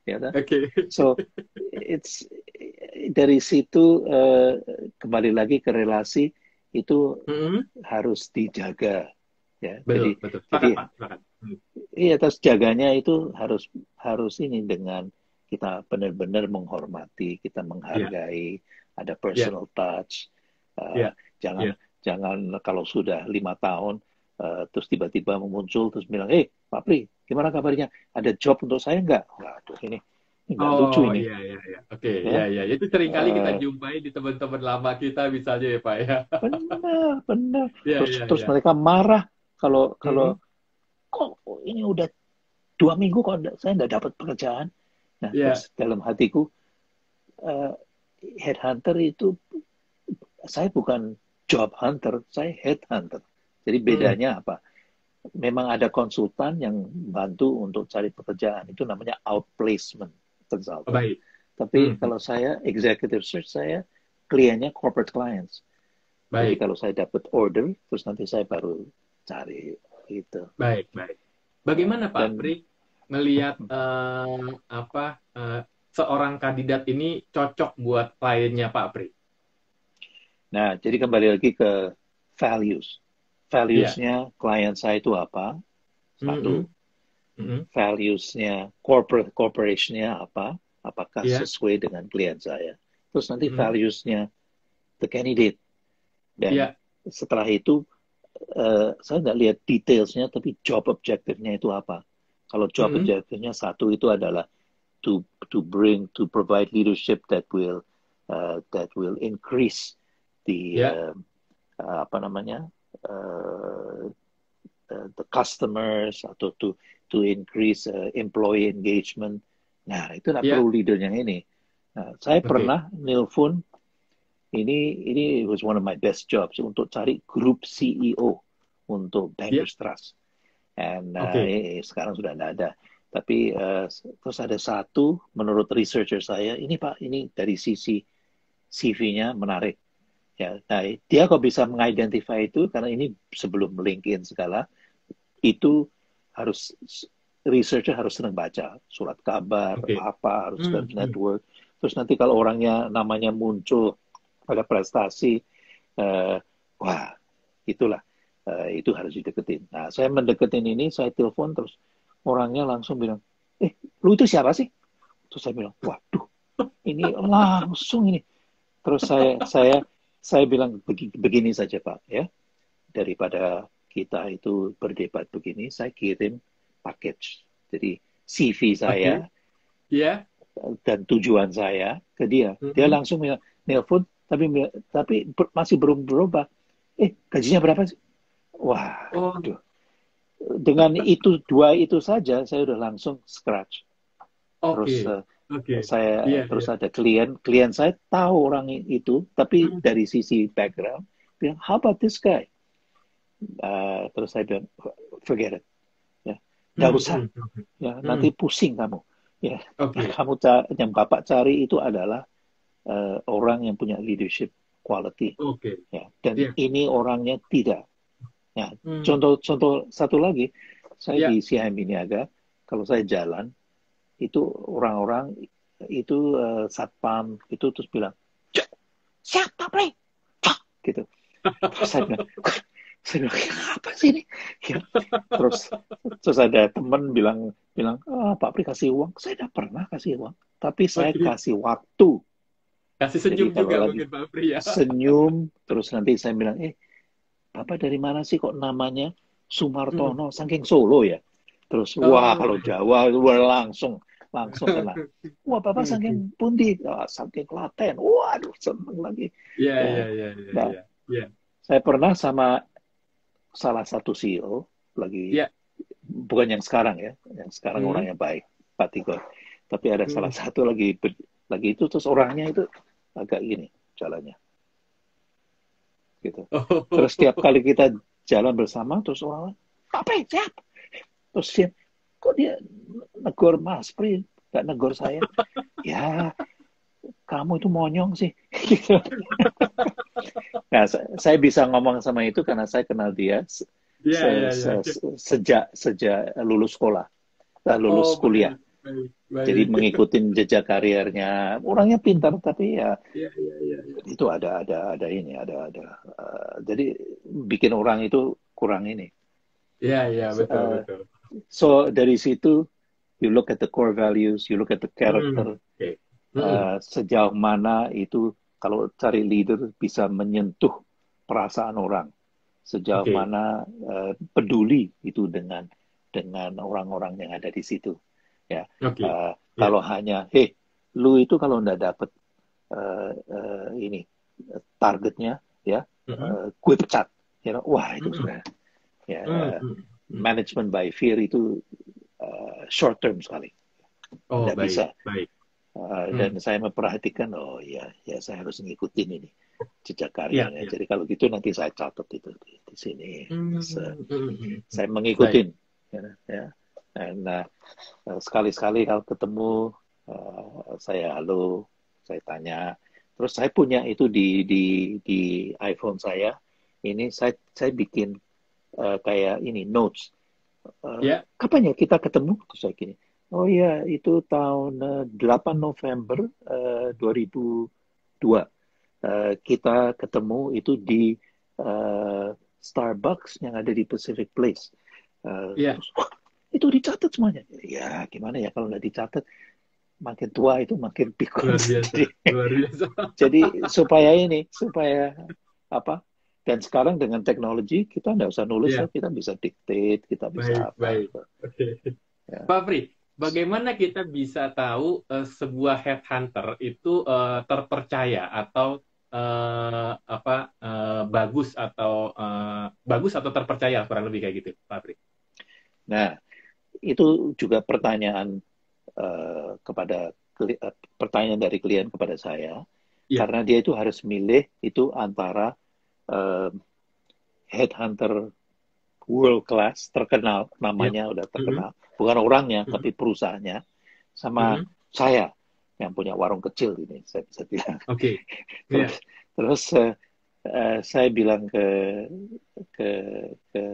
Ya, kan? Oke. So, it's dari situ kembali lagi ke relasi itu Mm-mm. harus dijaga. Ya, Betul, betul. Sepakat, jadi Pak. Sepakat. Hmm. iya, terus jaganya itu harus harus ini dengan kita benar-benar menghormati, kita Ya, menghargai, ada ya, personal touch. Eh, ya, jangan ya. jangan kalau sudah 5 tahun terus tiba-tiba muncul terus bilang, Pak Pri, gimana kabarnya? Ada job untuk saya nggak? Waduh, ini nggak lucu Oh, ini, iya, iya, iya. Oke, iya, ya. iya. Itu sering kali kita Eh, jumpai di teman-teman lama kita misalnya ya, Pak ya. benar. Iya, Terus iya, terus iya. mereka marah kalau kalau Mm-mm. kok ini udah 2 minggu kok saya nggak dapat pekerjaan. Nah, Iya. terus dalam hatiku, eh, headhunter itu, saya bukan job hunter, saya headhunter. Jadi Mm-mm. bedanya apa? Memang ada konsultan yang bantu untuk cari pekerjaan. Itu namanya outplacement Oh, consultant. baik. Tapi Mhm. kalau saya executive search, saya kliennya corporate clients. Jadi Baik, kalau saya dapat order, terus nanti saya baru cari itu. baik, baik. Ya. Bagaimana Pak Dan Pri melihat apa seorang kandidat ini cocok buat kliennya Pak Pri? nah, jadi kembali lagi ke values. Iya. Values-nya klien saya itu apa? Satu. Mhm, mhm. Values-nya corporation-nya apa? Apakah Iya. sesuai dengan klien saya? Terus nanti Mhm. values-nya the candidate. Dan Iya. setelah itu, saya nggak lihat detailsnya, tapi job objective-nya itu apa? Kalau job Mhm. objective-nya satu itu adalah to provide leadership that will increase the Iya. apa namanya, uh, the customers, atau to increase employee engagement. Nah, itu nggak Iya. perlu leader yang ini. Nah, saya Oke. pernah nelpon, ini was one of my best jobs untuk cari grup CEO untuk Iya. Bankers Trust. And Oke. sekarang sudah tidak ada. Tapi terus ada satu, menurut researcher saya, ini Pak, ini dari sisi CV-nya menarik. Ya, nah, dia kok bisa mengidentify itu karena ini sebelum LinkedIn segala, itu harus researcher harus senang baca surat kabar Oke. apa, harus Mhm. network. Terus nanti kalau orangnya namanya muncul ada prestasi, uh, wah itulah, itu harus dideketin. Nah, saya mendeketin ini, saya telepon, terus orangnya langsung bilang, lu itu siapa sih? Terus saya bilang, waduh, ini langsung ini. Terus saya bilang, begini saja Pak, ya, daripada kita itu berdebat begini, saya kirim package. Jadi CV saya Oke. Iya. dan tujuan saya ke dia. Dia Mhm. langsung nelpon, tapi masih belum berubah. Gajinya berapa sih? Wah, Oh, aduh. Dengan itu dua itu saja, saya udah langsung scratch. oke. Terus Oke. Iya, saya iya. terus ada klien saya tahu orang itu, tapi Mhm. dari sisi background bilang, how about this guy? Terus saya bilang, forget it, ya, nggak Mhm, usah, mhm, mhm. ya, nanti Mhm. pusing kamu, ya. Oke. Yang bapak cari itu adalah orang yang punya leadership quality, Oke. ya, dan Iya. ini orangnya tidak. Ya, Hmm. contoh satu lagi, saya Iya. di CIMB Niaga, kalau saya jalan itu orang-orang itu satpam itu terus bilang, siapa Bre? Gitu. Terus saya bilang, apa sih ini? Ya. Terus terus ada teman bilang bilang, Pak Pri kasih uang. Saya tidak pernah kasih uang, tapi saya Oke. kasih waktu. Kasih Jadi senyum kalau juga lagi mungkin Pak Pri ya. senyum, terus nanti saya bilang, Bapak dari mana sih kok namanya Hmm. Sumartono, saking Solo ya? Terus, wah Oh, kalau baik. Jawa, wah, langsung kena. Wah, Bapak saking Pundi, saking Klaten. Waduh, seneng lagi. Iya, iya, Ya, iya, iya, nah, iya. Iya. saya pernah sama salah satu CEO lagi, Iya. bukan yang sekarang ya, yang sekarang Hmm. orangnya baik, Pak Tigor. ada salah satu lagi itu, terus orangnya itu agak gini jalannya gitu. Terus setiap kali kita jalan bersama, terus orang, Pak Pri, siap. Terus dia, kok dia negor Mas Pri, gak negor saya? Ya, kamu itu monyong sih. Gitu. Nah, saya bisa ngomong sama itu karena saya kenal dia Iya, iya, iya. sejak lulus sekolah, lulus Oh, kuliah. baik, baik, Jadi baik. mengikuti jejak karirnya, orangnya pintar tapi ya Iya, iya, iya, iya. itu jadi bikin orang itu kurang ini. Iya, iya, betul, Uh, betul. so dari situ you look at the core values, you look at the character, Oke. Mm-mm. sejauh mana itu kalau cari leader bisa menyentuh perasaan orang, sejauh Oke. mana peduli itu dengan orang-orang yang ada di situ. Ya, Oke. Ya. kalau hanya, lu itu kalau nggak dapet ini targetnya, ya, Mm-mm. gue pecat. Wah itu Mm-mm. sudah ya Mm-mm. management by fear itu short term sekali, Oh, nggak baik, bisa. baik. Dan Mm. saya memperhatikan, oh ya, saya harus ngikutin ini jejak Ya, karirnya. ya. Jadi kalau gitu nanti saya catat itu di sini. Mm. Saya Baik. mengikutin. Ya. Nah, sekali-sekali kalau ketemu, saya halo, saya tanya. Terus saya punya itu di iPhone saya. Ini saya bikin kayak ini notes. Ya. Kapan ya kita ketemu? Terus saya gini. Oh ya, itu tahun 8 November 2002. Kita ketemu itu di Starbucks yang ada di Pacific Place. Ya. Terus, itu dicatat semuanya. Ya, gimana ya kalau nggak dicatat, makin tua itu makin pikun. Luar biasa. Luar biasa. Jadi supaya apa? Dan sekarang dengan teknologi kita nggak usah nulis ya, Ya. kita bisa dictate, kita bisa Baik, apa. baik. Oke. Ya. Pak Pri, bagaimana kita bisa tahu sebuah headhunter itu terpercaya atau bagus atau terpercaya kurang lebih kayak gitu, Pak Pri? Nah, itu juga pertanyaan dari klien kepada saya, Iya. karena dia itu harus milih itu antara uh, headhunter world class terkenal, Iya. namanya udah Mhm. terkenal, bukan orangnya Mhm. tapi perusahaannya, sama Mhm. saya yang punya warung kecil ini, saya bisa bilang. Oke. terus Iya. terus saya bilang ke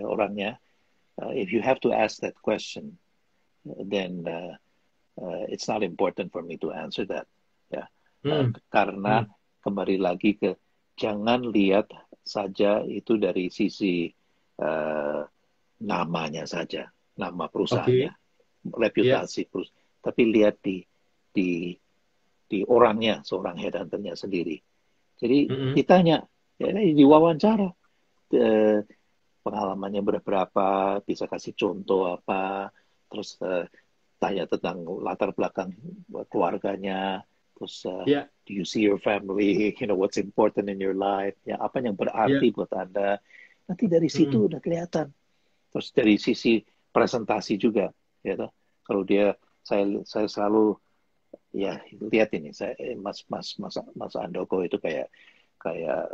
orangnya, if you have to ask that question, then it's not important for me to answer that. Ya, Hmm. karena Hmm. kembali lagi ke jangan lihat saja itu dari sisi uh, namanya saja, nama perusahaannya, Oke. Iya. reputasi perusahaan, tapi lihat di di orangnya, seorang headhunternya sendiri. Jadi Mhm. ditanya, ya, diwawancara, eh, pengalamannya berapa, bisa kasih contoh apa, terus tanya tentang latar belakang keluarganya, terus Iya. do you see your family, what's important in your life, ya apa yang Iya. berarti buat Anda. Nanti dari Mhm. situ udah kelihatan. Terus dari sisi presentasi juga, ya toh. Kalau saya selalu ya lihat ini, Mas Andoko itu kayak kayak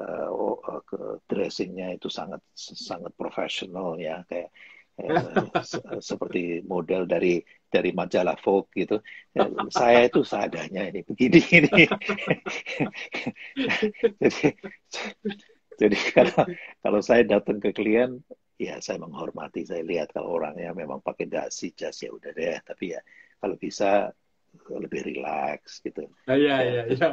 dressingnya itu sangat sangat profesional ya, kayak seperti model dari majalah Vogue gitu. Saya itu seadanya ini begini ini. jadi jadi kalau saya datang ke klien, ya saya menghormati, saya lihat kalau orangnya memang pakai dasi jas ya udah deh, tapi ya kalau bisa lebih rileks gitu Iya, ya. iya, iya. Ya.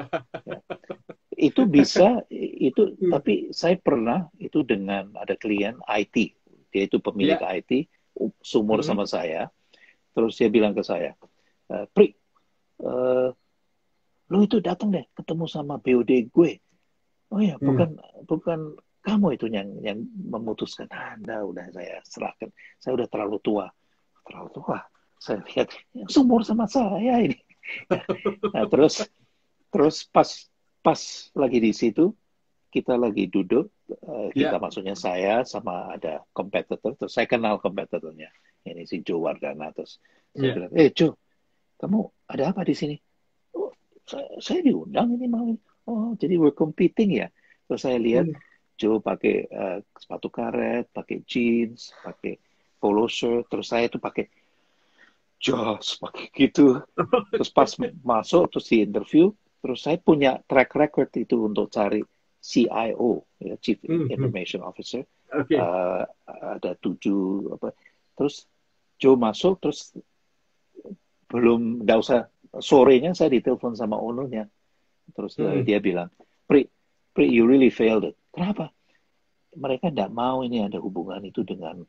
Itu bisa itu, tapi saya pernah itu dengan ada klien IT, dia itu pemilik Iya. IT, sumur Mhm. sama saya, terus dia bilang ke saya, Pri, lu itu datang deh ketemu sama BOD gue. Oh ya, Hmm. bukan kamu itu yang memutuskan. Anda udah saya serahkan, saya udah terlalu tua, saya lihat yang sumur sama saya ini. Nah, terus pas lagi di situ, kita lagi duduk, kita Iya. maksudnya saya sama ada kompetitor, terus saya kenal kompetitornya, ini si Joe Wardana, terus saya Iya. bilang, Joe, kamu ada apa di sini? Oh, saya diundang ini mau. Oh, jadi we're competing ya. Terus saya lihat Hmm. Joe pakai sepatu karet, pakai jeans, pakai polo shirt. Terus saya itu pakai jas, pakai gitu. Terus pas masuk, terus di interview, terus saya punya track record itu untuk cari CIO, ya, Chief Hmm. Hmm. Information Officer. Oke. Ada 7 apa. Terus Joe masuk, terus belum, nggak usah, sorenya saya ditelepon sama ownernya. Terus Hmm. dia bilang, Pri, you really failed it. Kenapa? Mereka tidak mau ini ada hubungan itu dengan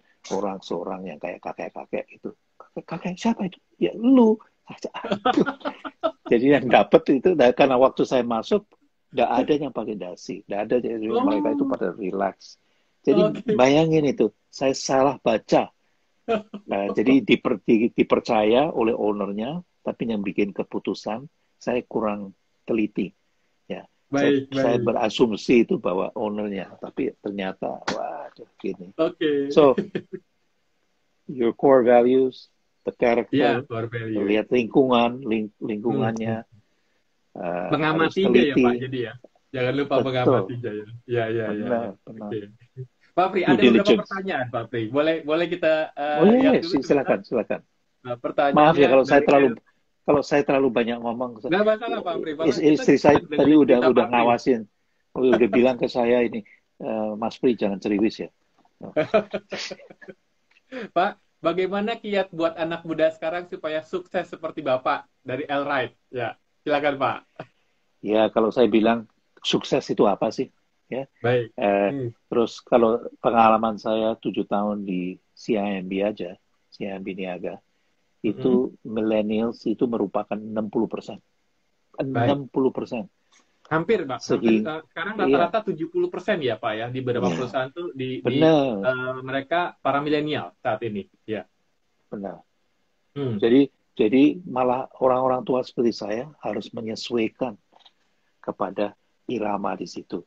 seorang yang kayak kakek-kakek itu. Kakek siapa itu? Ya lu. Jadi yang dapat itu, karena waktu saya masuk, tidak ada yang pakai dasi. Tidak ada, jadi mereka itu Oh, pada relax. Jadi oke. bayangin itu, saya salah baca. Nah, jadi dipercaya oleh ownernya, tapi yang bikin keputusan, saya kurang teliti. Ya, Baik, saya baik. berasumsi itu bahwa ownernya, tapi ternyata, waduh, gini. Oke. So, your core values, the Ya, character, core value. lihat lingkungan, Hmm. Hmm. lingkungannya, harus Mengamatinya ya, Pak, teliti, jadi ya. Jangan lupa betul, mengamatinya ya. Ya, ya, ya, ya. benar, benar. Oke. Pak Pri, Due ada beberapa diligence. pertanyaan, Pak Pri. Boleh, boleh kita Oh iya, lihat iya, dulu sebentar. silakan, silakan. Maaf ya Pertanyaannya kalau dari terlalu kalau saya terlalu banyak ngomong. nggak masalah, Pak Pri. Malah kita Istri saya senang tadi dengerin cerita udah Pak Pri. ngawasin, udah bilang ke saya ini, Mas Pri jangan ceriwis ya. Oh, Pak, bagaimana kiat buat anak muda sekarang supaya sukses seperti Bapak dari L-Ride? Ya, silakan Pak. ya kalau saya bilang sukses itu apa sih? Ya, Baik. eh, Hmm. terus kalau pengalaman saya 7 tahun di CIMB aja, CIMB Niaga, Mm-mm. itu millennials itu merupakan 60%. Baik. 60%. Hampir, Pak. Hampir Sehingga, sekarang iya, rata-rata 70% ya, Pak ya, di beberapa iya, perusahaan tuh di benar, mereka para milenial saat ini. Ya. benar. Hmm. Jadi malah orang-orang tua seperti saya harus menyesuaikan kepada irama di situ,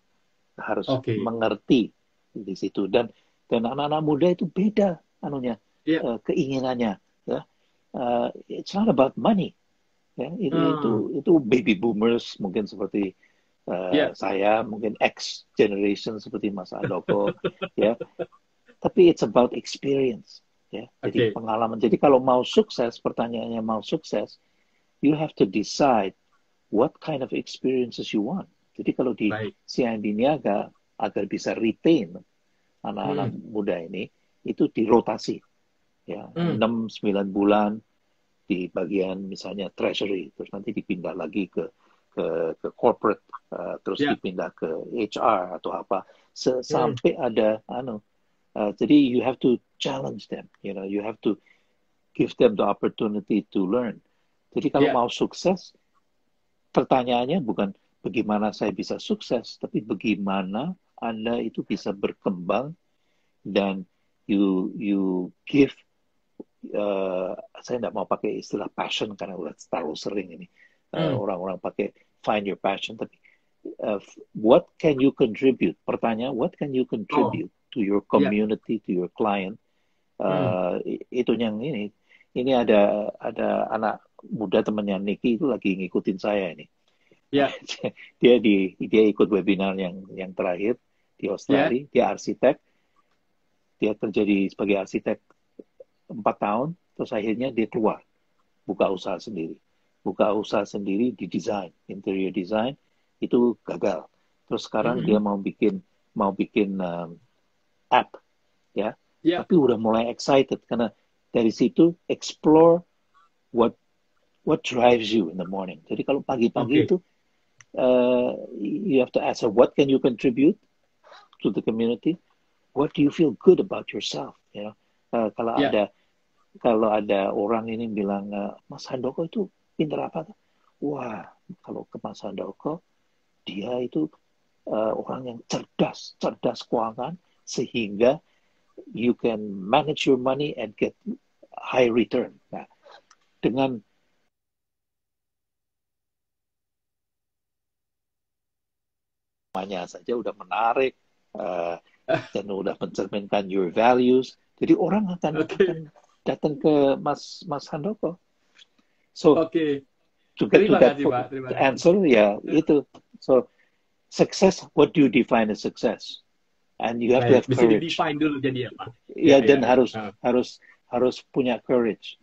harus Oke. mengerti di situ, dan anak-anak muda itu beda anunya, Ya. keinginannya, ya. It's not about money, ya. Hmm. Itu baby boomers mungkin seperti Ya. saya, mungkin X generation seperti Mas Andoko, ya. Tapi it's about experience, ya. Jadi Oke. pengalaman. Jadi kalau mau sukses, pertanyaannya mau sukses, you have to decide what kind of experiences you want. Jadi kalau di Baik. CIMB Niaga, agar bisa retain anak-anak Hmm. muda ini, itu dirotasi, ya, Hmm. 6-9 bulan di bagian misalnya treasury, terus nanti dipindah lagi ke corporate, terus Ya. dipindah ke HR atau apa, Hmm. sampai ada jadi you have to challenge them, you have to give them the opportunity to learn. Jadi kalau Ya. mau sukses, pertanyaannya bukan bagaimana saya bisa sukses, tapi bagaimana Anda itu bisa berkembang dan you give, saya tidak mau pakai istilah passion karena udah terlalu sering ini, Hmm. orang-orang pakai find your passion, tapi what can you contribute? Pertanyaan, what can you Oh. contribute to your Ya. community, to your client? Hmm. Itu yang ini ada anak muda temannya Nicky itu lagi ngikutin saya ini. Ya. Dia ikut webinar yang terakhir di Ya. Australia. Dia arsitek, dia kerja sebagai arsitek 4 tahun, terus akhirnya dia keluar buka usaha sendiri. Buka usaha sendiri di desain, interior design, itu gagal. Terus sekarang dia Mm-mm. mau bikin app, ya. Ya. Tapi udah mulai excited karena dari situ explore what what drives you in the morning. Jadi kalau pagi-pagi Oke. itu, you have to ask her, what can you contribute to the community? What do you feel good about yourself? Kalau Ya. ada orang ini bilang, Mas Handoko itu pintar apa? Wah, kalau ke Mas Handoko, dia itu orang yang cerdas, cerdas keuangan, sehingga you can manage your money and get high return. Nah, dengan namanya saja udah menarik, uh, dan udah mencerminkan your values. Jadi orang akan Oke. datang ke Mas Handoko. So Oke. to get to Terima that kasih Pak, terima kasih. answer, ya itu. So success, what do you define as success? And you have to Baik, have bisa courage. di-define dulu jadi ya Pak. Ya, dan Ya. harus punya courage.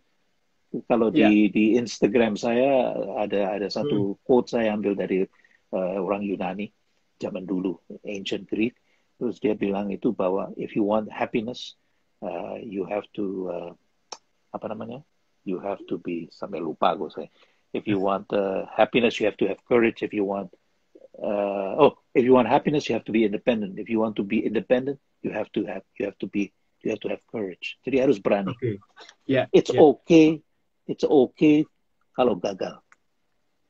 Kalau Ya. di Instagram saya ada satu quote saya ambil dari orang Yunani zaman dulu, ancient Greek. Terus dia bilang itu bahwa if you want happiness, you have to apa namanya? You have to be, sampai lupa gue saya. If you want happiness, you have to have courage. If you want happiness, you have to be independent. If you want to be independent, you have to have courage. Jadi harus berani. Oke. Ya. It's okay kalau gagal.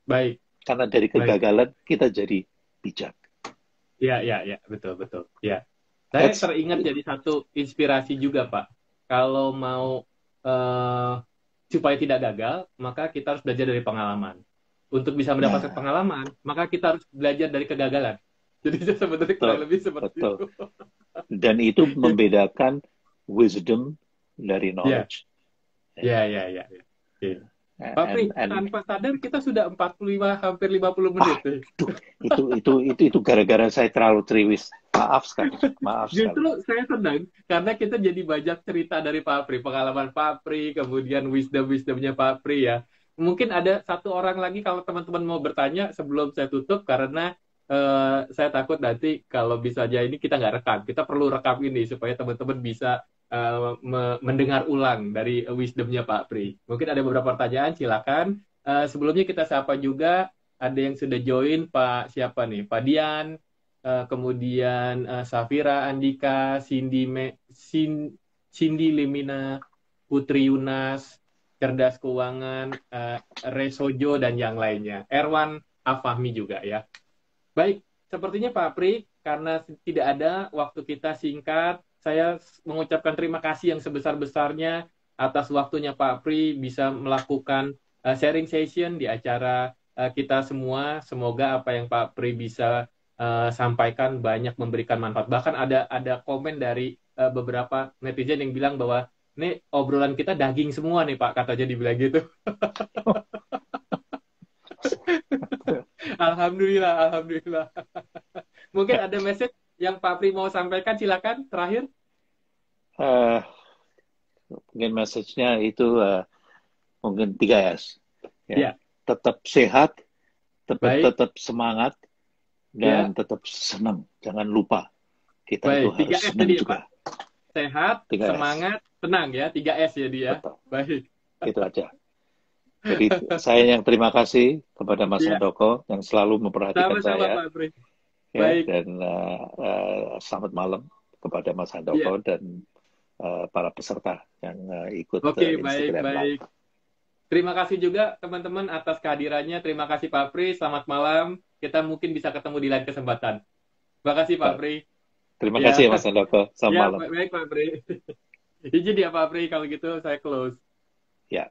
Baik. Karena dari kegagalan kita jadi bijak. Ya, betul. Ya. Saya teringat jadi satu inspirasi juga, Pak. Kalau mau supaya tidak gagal, maka kita harus belajar dari pengalaman. Untuk bisa mendapatkan pengalaman, maka kita harus belajar dari kegagalan. Jadi sebenarnya kurang lebih seperti itu. Dan itu membedakan wisdom dari knowledge. Ya. Pak Pri, tanpa sadar kita sudah 45 hampir 50 menit. Itu gara-gara saya terlalu triwis. Maaf sekali. Justru saya senang karena kita jadi banyak cerita dari Pak Pri, pengalaman Pak Pri, kemudian wisdomnya Pak Pri ya. Mungkin ada satu orang lagi kalau teman-teman mau bertanya sebelum saya tutup, karena saya takut nanti kalau bisa aja ini kita nggak rekam. Kita perlu rekam ini supaya teman-teman bisa mendengar ulang dari wisdomnya Pak Pri. Mungkin ada beberapa pertanyaan, silakan. Sebelumnya kita sapa juga, ada yang sudah join, Pak siapa nih? Pak Dian, kemudian Safira Andika, Cindy Limina, Putri Yunas, Cerdas Keuangan, Resojo, dan yang lainnya. Erwan Afahmi juga ya. Baik, sepertinya Pak Pri, karena tidak ada, waktu kita singkat, saya mengucapkan terima kasih yang sebesar-besarnya atas waktunya Pak Pri bisa melakukan sharing session di acara kita semua. Semoga apa yang Pak Pri bisa sampaikan banyak memberikan manfaat. Bahkan ada komen dari beberapa netizen yang bilang bahwa ini obrolan kita daging semua nih Pak, katanya dibilang gitu. Alhamdulillah. Mungkin ada message yang Pak Pri mau sampaikan, silakan terakhir. Mungkin message-nya itu mungkin 3S. Ya. Tetap sehat, tetap semangat, dan tetap senang. Jangan lupa kita itu harus senang juga. Pak. Sehat, 3S. Semangat, senang ya. 3S ya dia. Betul. Baik. Itu aja. Jadi saya yang terima kasih kepada Mas Handoko yang selalu memperhatikan saya. Pak Pri. Baik. Dan selamat malam kepada Mas Handoko dan para peserta yang ikut Instagram. Baik. Terima kasih juga teman-teman atas kehadirannya. Terima kasih Pak Pri. Selamat malam. Kita mungkin bisa ketemu di lain kesempatan. Terima kasih Pak Pri. Terima kasih Mas Handoko. Selamat malam. Baik Pak Pri. Izin ya Pak Pri, kalau gitu saya close. Ya.